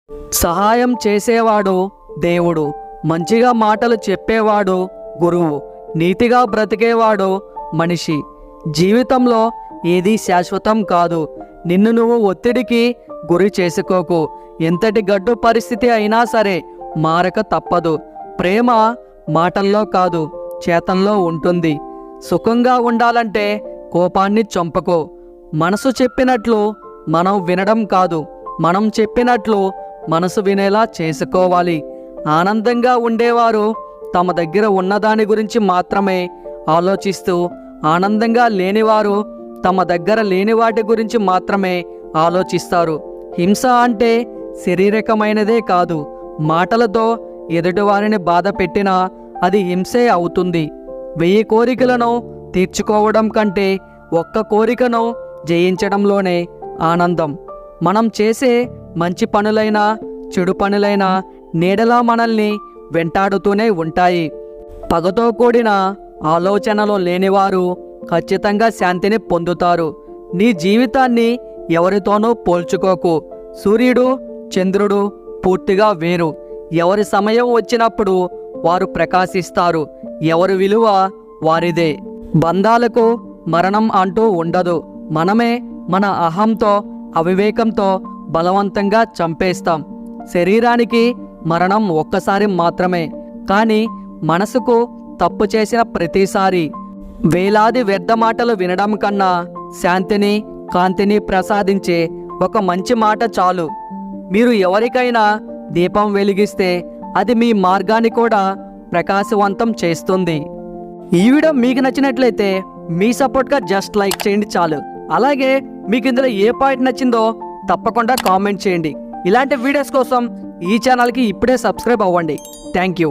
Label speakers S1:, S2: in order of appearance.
S1: సహాయం చేసేవాడు దేవుడు, మంచిగా మాటలు చెప్పేవాడు గురువు, నీతిగా బ్రతికేవాడు మనిషి. జీవితంలో ఏదీ శాశ్వతం కాదు. నిన్ను నువ్వు ఒత్తిడికి గురి చేసుకోకు. ఎంతటి గడ్డు పరిస్థితి అయినా సరే మారక తప్పదు. ప్రేమ మాటల్లో కాదు, చేతల్లో ఉంటుంది. సుఖంగా ఉండాలంటే కోపాన్ని చంపకో. మనసు చెప్పినట్లు మనం వినడం కాదు, మనం చెప్పినట్లు మనసు వినేలా చేసుకోవాలి. ఆనందంగా ఉండేవారు తమ దగ్గర ఉన్నదాని గురించి మాత్రమే ఆలోచిస్తూ, ఆనందంగా లేనివారు తమ దగ్గర లేని వాటి గురించి మాత్రమే ఆలోచిస్తారు. హింస అంటే శారీరకమైనదే కాదు, మాటలతో ఎదుటివారిని బాధ పెట్టినా అది హింసే అవుతుంది. 1000 కోరికలను తీర్చుకోవడం కంటే ఒక్క కోరికను జయించడంలోనే ఆనందం. మనం చేసే మంచి పనులైనా చెడు పనులైనా నీడలా మనల్ని వెంటాడుతూనే ఉంటాయి. పగతో కూడిన ఆలోచనలు లేనివారు ఖచ్చితంగా శాంతిని పొందుతారు. నీ జీవితాన్ని ఎవరితోనూ పోల్చుకోకు. సూర్యుడు చంద్రుడు పూర్తిగా వేరు. ఎవరి సమయం వచ్చినప్పుడు వారు ప్రకాశిస్తారు. ఎవరి విలువ వారిదే. బంధాలకు మరణం అంటూ ఉండదు. మనమే మన అహంతో అవివేకంతో బలవంతంగా చంపేస్తాం. శరీరానికి మరణం ఒక్కసారి మాత్రమే, కానీ మనసుకు తప్పు చేసిన ప్రతిసారి. వేలాది వ్యర్థ మాటలు వినడం కన్నా శాంతిని కాంతిని ప్రసాదించే ఒక మంచి మాట చాలు. మీరు ఎవరికైనా దీపం వెలిగిస్తే అది మీ మార్గాన్ని కూడా ప్రకాశవంతం చేస్తుంది. ఈ వీడియో మీకు నచ్చినట్లయితే మీ సపోర్ట్గా జస్ట్ లైక్ చేయండి చాలు. అలాగే మీకు ఇందులో ఏ పాయింట్ నచ్చిందో తప్పకుండా కామెంట్ చేయండి. ఇలాంటి వీడియోస్ కోసం ఈ ఛానల్కి ఇప్పుడే సబ్స్క్రైబ్ అవ్వండి. Thank you.